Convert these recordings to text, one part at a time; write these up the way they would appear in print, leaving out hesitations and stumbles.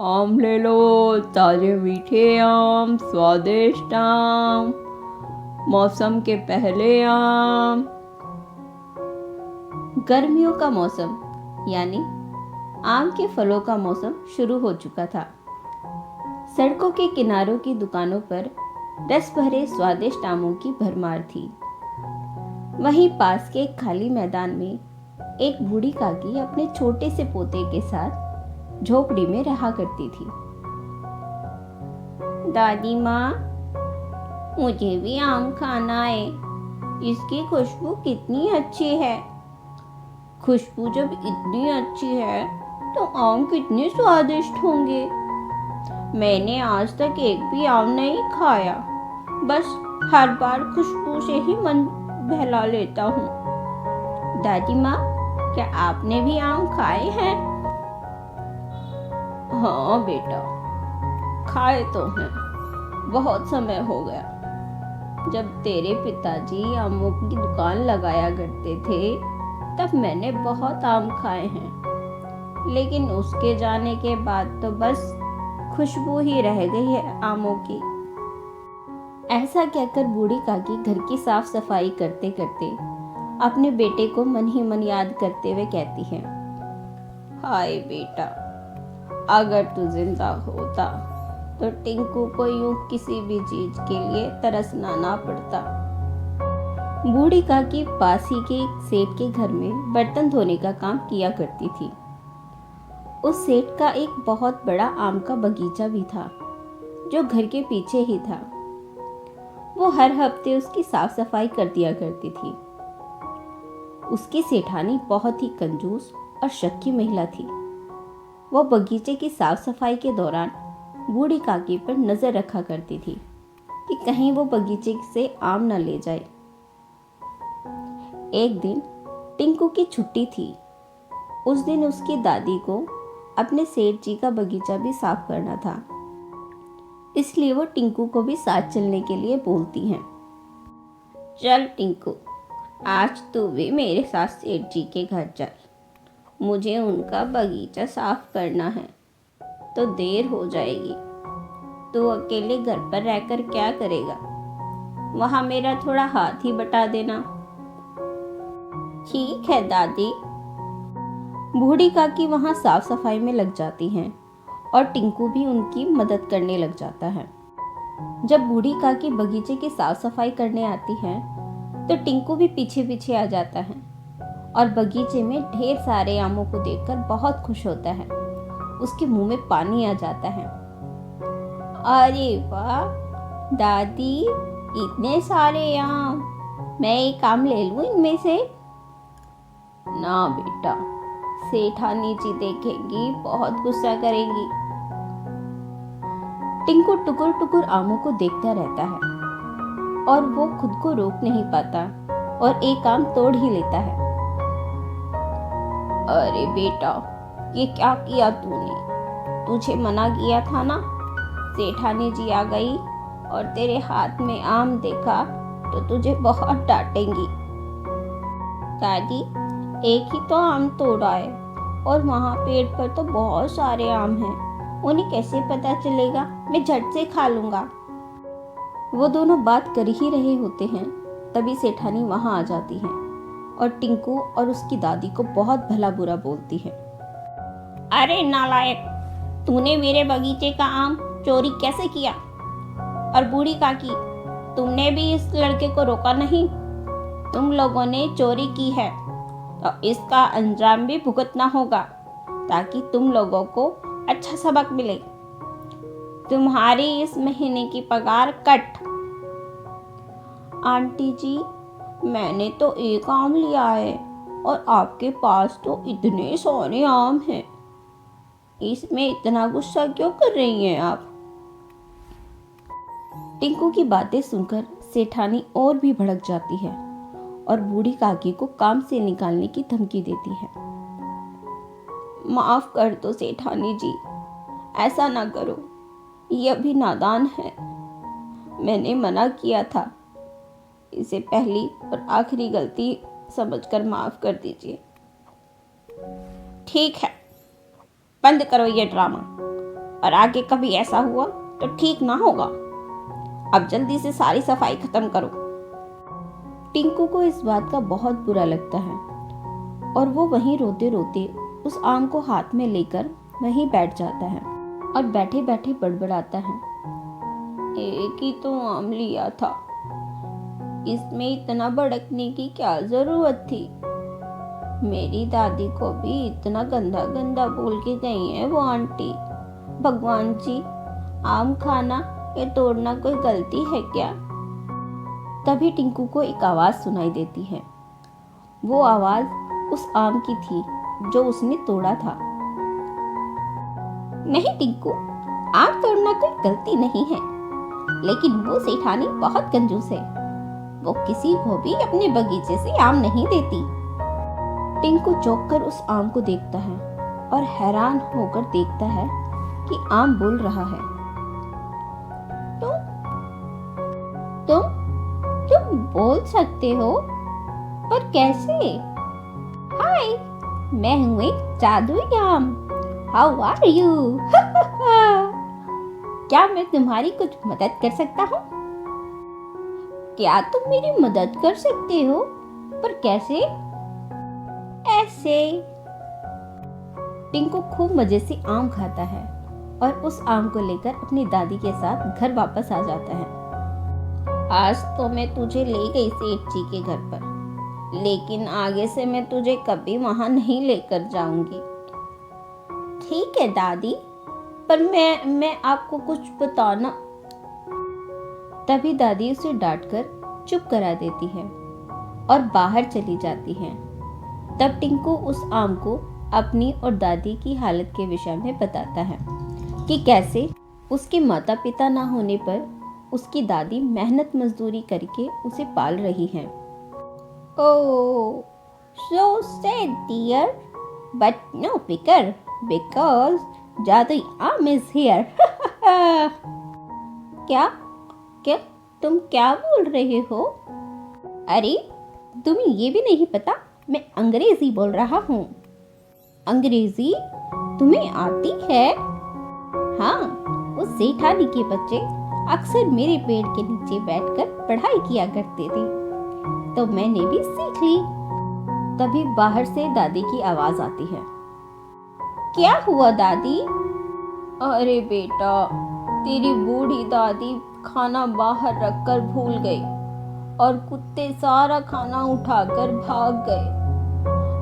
आम ले लो, ताजे मीठे आम, स्वादिष्ट आम, मौसम के पहले आम। गर्मियों का मौसम यानी आम के फलों का मौसम शुरू हो चुका था। सड़कों के किनारों की दुकानों पर रस भरे स्वादिष्ट आमों की भरमार थी। वहीं पास के एक खाली मैदान में एक बूढ़ी काकी अपने छोटे से पोते के साथ झोपड़ी में रहा करती थी। दादी माँ, मुझे भी आम खाना है। इसकी खुशबू कितनी अच्छी है। खुशबू जब इतनी अच्छी है तो आम कितने स्वादिष्ट होंगे। मैंने आज तक एक भी आम नहीं खाया, बस हर बार खुशबू से ही मन बहला लेता हूँ। दादी माँ, क्या आपने भी आम खाए हैं? हाँ बेटा, खाए तो हैं। बहुत समय हो गया। जब तेरे पिताजी आमों की दुकान लगाया करते थे तब मैंने बहुत आम खाए हैं, लेकिन उसके जाने के बाद तो बस खुशबू ही रह गई है आमों की। ऐसा कहकर बूढ़ी काकी घर की साफ सफाई करते करते अपने बेटे को मन ही मन याद करते हुए कहती है, हाय बेटा, अगर तू जिंदा होता तो टिंकू को यूं किसी भी चीज के लिए तरसना ना पड़ता। बूढ़ी काकी पास ही के एक सेठ के घर में बर्तन धोने का काम किया करती थी। उस सेठ का एक बहुत बड़ा आम का बगीचा भी था जो घर के पीछे ही था। वो हर हफ्ते उसकी साफ सफाई कर दिया करती थी। उसकी सेठानी बहुत ही कंजूस और शक्की महिला थी। वो बगीचे की साफ सफाई के दौरान बूढ़ी काकी पर नजर रखा करती थी कि कहीं वो बगीचे से आम न ले जाए। एक दिन टिंकू की छुट्टी थी। उस दिन उसकी दादी को अपने सेठ जी का बगीचा भी साफ करना था, इसलिए वो टिंकू को भी साथ चलने के लिए बोलती हैं। चल टिंकू, आज तू भी मेरे साथ सेठ जी के घर चल। मुझे उनका बगीचा साफ करना है, तो देर हो जाएगी। तू अकेले घर पर रहकर क्या करेगा? वहाँ मेरा थोड़ा हाथ ही बटा देना। ठीक है दादी। बूढ़ी काकी वहाँ साफ सफाई में लग जाती हैं और टिंकू भी उनकी मदद करने लग जाता है। जब बूढ़ी काकी बगीचे की साफ सफाई करने आती है तो टिंकू भी पीछे पीछे आ जाता है और बगीचे में ढेर सारे आमों को देखकर बहुत खुश होता है। उसके मुंह में पानी आ जाता है। अरे वाह दादी, इतने सारे आम, मैं एक आम ले लूं इनमें से? ना बेटा, सेठानी जी देखेंगी, बहुत गुस्सा करेंगी। टिंकू टुकुर टुकुर आमों को देखता रहता है और वो खुद को रोक नहीं पाता और एक आम तोड़ ही लेता है। अरे बेटा, ये क्या किया तूने? तुझे मना किया था ना। सेठानी जी आ गई और तेरे हाथ में आम देखा तो तुझे बहुत डांटेंगी। दादी, एक ही तो आम तोड़ा है और वहाँ पेड़ पर तो बहुत सारे आम हैं। उन्हें कैसे पता चलेगा? मैं झट से खा लूंगा। वो दोनों बात कर ही रहे होते हैं, तभी सेठानी वहाँ आ जाती है और टिंकू और उसकी दादी को बहुत भला बुरा बोलती है। अरे नालायक, तूने मेरे बगीचे का आम चोरी कैसे किया? और बूढ़ी काकी, तुमने भी इस लड़के को रोका नहीं? तुम लोगों ने चोरी की है तो इसका अंजाम भी भुगतना होगा, ताकि तुम लोगों को अच्छा सबक मिले। तुम्हारी इस महीने की पगार कट। आंटी जी, मैंने तो एक आम लिया है और आपके पास तो इतने सारे आम हैं। इसमें इतना गुस्सा क्यों कर रही हैं आप? टिंकू की बातें सुनकर सेठानी और भी भड़क जाती है और बूढ़ी काकी को काम से निकालने की धमकी देती है। माफ कर दो सेठानी जी, ऐसा ना करो, ये अभी नादान है। मैंने मना किया था। इसे पहली और आखिरी गलती समझकर माफ कर दीजिए। ठीक है, बंद करो ये ड्रामा और आगे कभी ऐसा हुआ तो ठीक ना होगा। अब जल्दी से सारी सफाई खत्म करो। टिंकू को इस बात का बहुत बुरा लगता है और वो वहीं रोते रोते उस आम को हाथ में लेकर वहीं बैठ जाता है और बैठे बैठे बड़बड़ाता है, एक ही तो आम लिया था, इसमें इतना भड़कने की क्या जरूरत थी। मेरी दादी को भी इतना गंदा गंदा बोल के गई है वो आंटी। भगवान जी, आम खाना या तोड़ना कोई गलती है क्या? तभी टिंकू को एक आवाज सुनाई देती है। वो आवाज उस आम की थी जो उसने तोड़ा था। नहीं टिंकू, आम तोड़ना कोई गलती नहीं है, लेकिन वो सेठानी बहुत कंजूस है। वो किसी को भी अपने बगीचे से आम नहीं देती। टिंकू चौंक कर उस आम को देखता है और हैरान होकर देखता है कि आम बोल रहा है, तुम बोल सकते हो, पर कैसे? हाय, मैं हूँ एक जादुई आम। How are you? क्या मैं तुम्हारी कुछ मदद कर सकता हूँ? क्या तुम मेरी मदद कर सकते हो, पर कैसे? ऐसे। टिंकू खूब मजे से आम खाता है और उस आम को लेकर अपनी दादी के साथ घर वापस आ जाता है। आज तो मैं तुझे ले गई सेठ जी के घर पर, लेकिन आगे से मैं तुझे कभी वहां नहीं लेकर जाऊंगी। ठीक है दादी, पर मैं आपको कुछ बताना। तभी दादी उसे डांटकर चुप करा देती है और बाहर चली जाती है। तब टिंकू उस आम को अपनी और दादी की हालत के विषय में बताता है कि कैसे उसके माता पिता ना होने पर उसकी दादी मेहनत मजदूरी करके उसे पाल रही हैं। ओह, so sad dear, but no फिकर, because जादुई आम is here. क्या क्या तुम क्या बोल रहे हो? अरे, तुम्हें ये भी नहीं पता मैं अंग्रेजी बोल रहा हूँ। अंग्रेजी तुम्हें आती है? हाँ, उस सेठानी के बच्चे अक्सर मेरे पेड़ के नीचे बैठकर पढ़ाई किया करते थे, तो मैंने भी सीख ली। तभी बाहर से दादी की आवाज आती है। क्या हुआ दादी? अरे बेटा, तेरी बूढ़ी दादी खाना बाहर रखकर भूल गई और कुत्ते सारा खाना उठाकर भाग गए।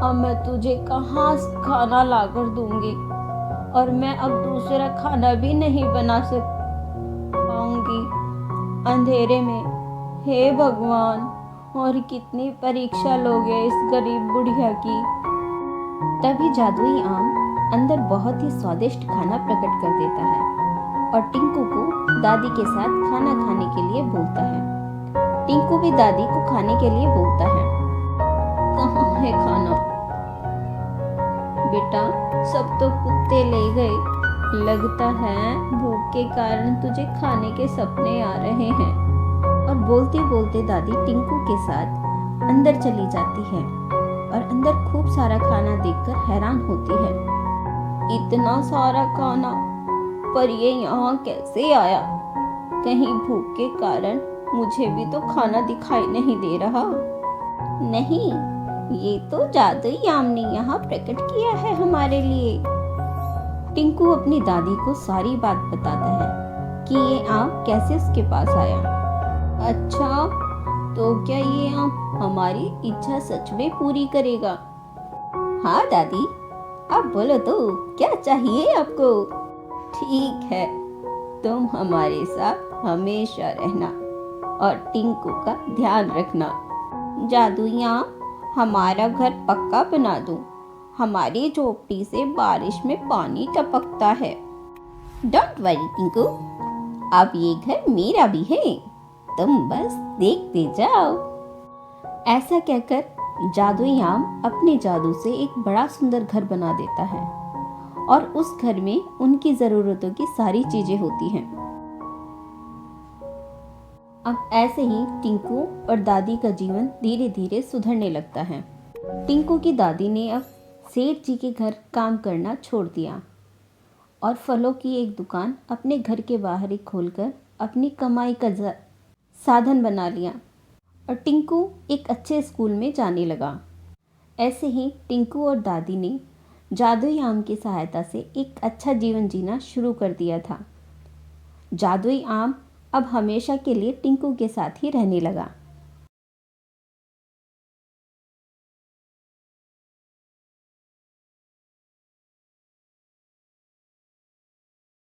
अब मैं तुझे कहाँ खाना लाकर दूंगी, और मैं अब दूसरा खाना भी नहीं बना पाऊंगी अंधेरे में। हे भगवान, और कितनी परीक्षा लोगे इस गरीब बुढ़िया की। तभी जादुई आम अंदर बहुत ही स्वादिष्ट खाना प्रकट कर देता है और टिंकू को दादी के साथ खाना खाने के लिए बोलता है। टिंकू भी दादी को खाने के लिए बोलता है। कहाँ है खाना? बेटा, सब तो कुत्ते ले गए। लगता है भूख के कारण तुझे खाने के सपने आ रहे हैं। और बोलते बोलते दादी टिंकू के साथ अंदर चली जाती है और अंदर खूब सारा खाना देखकर हैरान होती है। इतना सारा खाना, पर ये यहाँ कैसे आया? कहीं भूख के कारण मुझे भी तो खाना दिखाई नहीं दे रहा। नहीं, ये तो जादुई आम ने यहाँ प्रकट किया है हमारे लिए। टिंकू अपनी दादी को सारी बात बताता है कि ये आम कैसे उसके पास आया। अच्छा, तो क्या ये आम हमारी इच्छा सच में पूरी करेगा? हाँ दादी, अब बोलो तो क्या चाहिए आपको? ठीक है, तुम हमारे साथ हमेशा रहना और टिंकू का ध्यान रखना। जादुई आम, हमारा घर पक्का बना दो। हमारी झोपड़ी से बारिश में पानी टपकता है। डोंट वरी टिंकू, अब ये घर मेरा भी है, तुम बस देखते जाओ। ऐसा कहकर जादुई आम अपने जादू से एक बड़ा सुंदर घर बना देता है और उस घर में उनकी जरूरतों की सारी चीजें होती हैं। अब ऐसे ही टिंकू और दादी का जीवन धीरे धीरे सुधरने लगता है। टिंकू की दादी ने अब सेठ जी के घर काम करना छोड़ दिया और फलों की एक दुकान अपने घर के बाहर ही खोलकर अपनी कमाई का साधन बना लिया और टिंकू एक अच्छे स्कूल में जाने लगा। ऐसे ही टिंकू और दादी ने जादुई आम की सहायता से एक अच्छा जीवन जीना शुरू कर दिया था। जादुई आम अब हमेशा के लिए टिंकू के साथ ही रहने लगा।